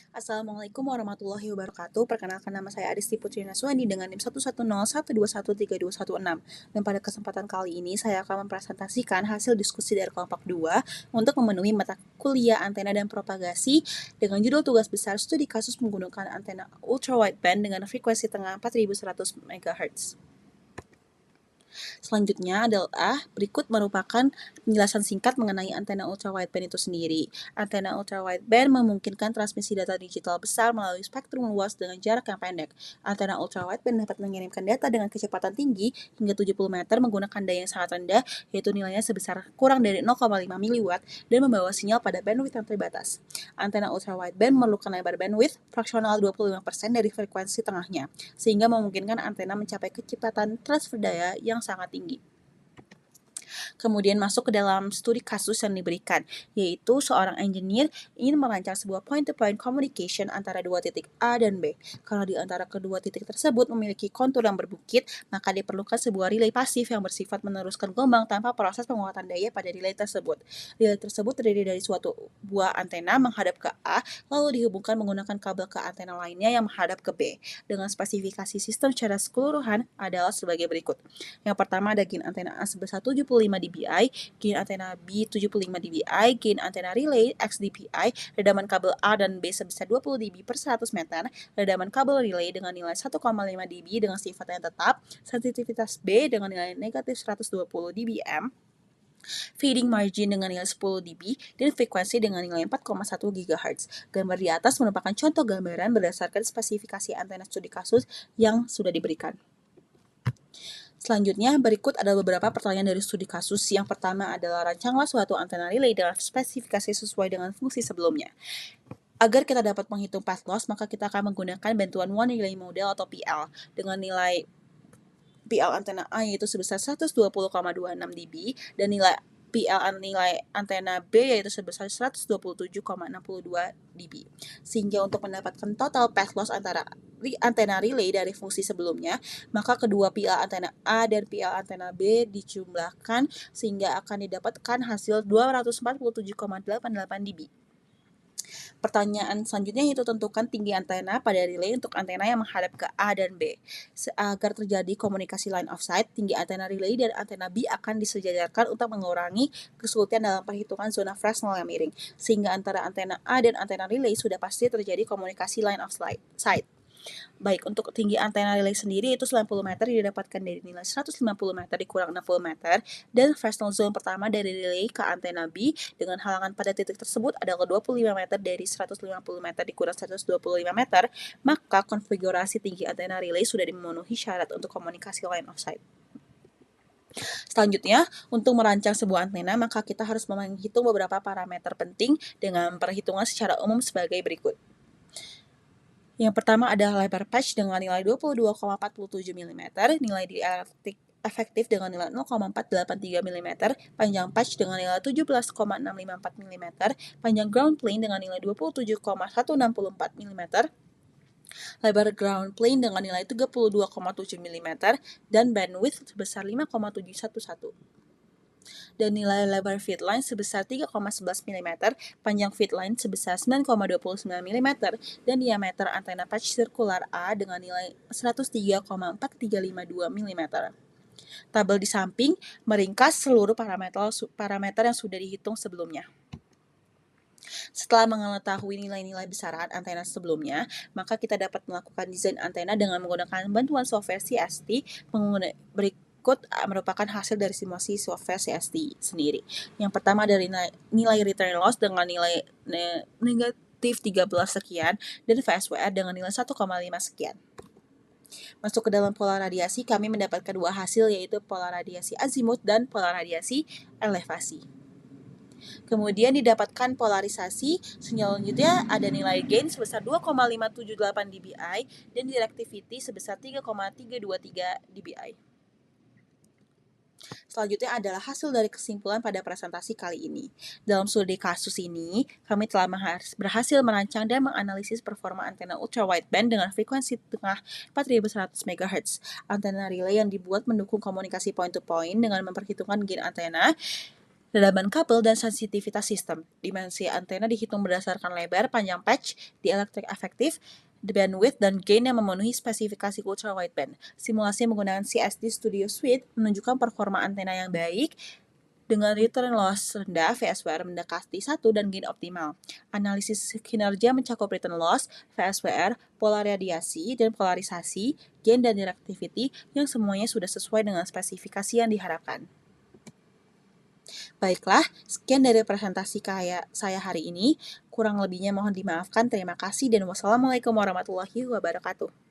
Assalamualaikum warahmatullahi wabarakatuh. Perkenalkan nama saya Adisti Putri Naswani dengan NIM 11012132116. Dan pada kesempatan kali ini saya akan mempresentasikan hasil diskusi dari kelompok 2 untuk memenuhi mata kuliah antena dan propagasi dengan judul tugas besar studi kasus menggunakan antena ultra wideband dengan frekuensi tengah 4100 MHz. Selanjutnya adalah berikut merupakan penjelasan singkat mengenai antena ultra wideband itu sendiri. Antena ultra wideband memungkinkan transmisi data digital besar melalui spektrum luas dengan jarak yang pendek. Antena ultra wideband dapat mengirimkan data dengan kecepatan tinggi hingga 70 meter menggunakan daya yang sangat rendah, yaitu nilainya sebesar kurang dari 0,5 miliwatt dan membawa sinyal pada bandwidth yang terbatas. Antena ultra wideband memerlukan lebar bandwidth fraksional 25% dari frekuensi tengahnya, sehingga memungkinkan antena mencapai kecepatan transfer daya yang sangat tinggi. Kemudian masuk ke dalam studi kasus yang diberikan, yaitu seorang engineer ingin merancang sebuah point-to-point communication antara dua titik A dan B. Kalau di antara kedua titik tersebut memiliki kontur yang berbukit, maka diperlukan sebuah relay pasif yang bersifat meneruskan gelombang tanpa proses penguatan daya pada relay tersebut. Relay tersebut terdiri dari suatu buah antena menghadap ke A, lalu dihubungkan menggunakan kabel ke antena lainnya yang menghadap ke B. Dengan spesifikasi sistem secara keseluruhan adalah sebagai berikut. Yang pertama ada gain antena A sebesar 75 dBi, gain antena B 75 dBi, gain antena relay X dBi, redaman kabel A dan B sebesar 20 dB per 100 meter, redaman kabel relay dengan nilai 1,5 dB dengan sifat yang tetap, sensitivitas B dengan nilai negatif 120 dBm, feeding margin dengan nilai 10 dB, dan frekuensi dengan nilai 4,1 GHz. Gambar di atas merupakan contoh gambaran berdasarkan spesifikasi antena studi kasus yang sudah diberikan. Selanjutnya, berikut ada beberapa pertanyaan dari studi kasus. Yang pertama adalah rancanglah suatu antena relay dengan spesifikasi sesuai dengan fungsi sebelumnya. Agar kita dapat menghitung path loss, maka kita akan menggunakan bantuan one relay model atau PL dengan nilai PL antena A yaitu sebesar 120,26 dB dan nilai antena B yaitu sebesar 127,62 dB. Sehingga untuk mendapatkan total path loss antara antena relay dari fungsi sebelumnya, maka kedua PL antena A dan PL antena B dijumlahkan sehingga akan didapatkan hasil 247,88 dB. Pertanyaan selanjutnya yaitu tentukan tinggi antena pada relay untuk antena yang menghadap ke A dan B. Agar terjadi komunikasi line of sight, tinggi antena relay dan antena B akan disejajarkan untuk mengurangi kesulitan dalam perhitungan zona Fresnel yang miring, sehingga antara antena A dan antena relay sudah pasti terjadi komunikasi line of sight. Baik, untuk tinggi antena relay sendiri itu 90 meter didapatkan dari nilai 150 meter dikurang 60 meter, dan Fresnel zone pertama dari relay ke antena B dengan halangan pada titik tersebut adalah 25 meter dari 150 meter dikurang 125 meter, maka konfigurasi tinggi antena relay sudah memenuhi syarat untuk komunikasi line of sight. Selanjutnya, untuk merancang sebuah antena, maka kita harus menghitung beberapa parameter penting dengan perhitungan secara umum sebagai berikut. Yang pertama adalah lebar patch dengan nilai 22,47 mm, nilai dielektrik efektif dengan nilai 0,483 mm, panjang patch dengan nilai 17,654 mm, panjang ground plane dengan nilai 27,164 mm, lebar ground plane dengan nilai 32,7 mm, dan bandwidth sebesar 5,711. Dan nilai lebar feed line sebesar 3,11 mm, panjang feed line sebesar 9,29 mm, dan diameter antena patch sirkular A dengan nilai 103,4352 mm. Tabel di samping meringkas seluruh parameter yang sudah dihitung sebelumnya. Setelah mengetahui nilai-nilai besaran antena sebelumnya, maka kita dapat melakukan desain antena dengan menggunakan bantuan software CST berikut merupakan hasil dari simulasi software CST sendiri. Yang pertama dari nilai return loss dengan nilai negatif 13 sekian dan VSWR dengan nilai 1,5 sekian. Masuk ke dalam pola radiasi, kami mendapatkan dua hasil yaitu pola radiasi azimut dan pola radiasi elevasi. Kemudian didapatkan polarisasi, selanjutnya ada nilai gain sebesar 2,578 dBi dan directivity sebesar 3,323 dBi. Selanjutnya adalah hasil dari kesimpulan pada presentasi kali ini. Dalam studi kasus ini, kami telah berhasil merancang dan menganalisis performa antena ultra wideband dengan frekuensi tengah 4100 MHz. Antena relay yang dibuat mendukung komunikasi point-to-point dengan memperhitungkan gain antena Kedalaman kabel dan sensitivitas sistem. Dimensi antena dihitung berdasarkan lebar, panjang patch, dielectric effective, bandwidth, dan gain yang memenuhi spesifikasi ultra wideband. Simulasi menggunakan CSD Studio Suite menunjukkan performa antena yang baik dengan return loss rendah, VSWR mendekati 1, dan gain optimal. Analisis kinerja mencakup return loss, VSWR, pola radiasi, dan polarisasi, gain, dan directivity yang semuanya sudah sesuai dengan spesifikasi yang diharapkan. Baiklah, sekian dari presentasi saya hari ini. Kurang lebihnya mohon dimaafkan. Terima kasih dan wassalamualaikum warahmatullahi wabarakatuh.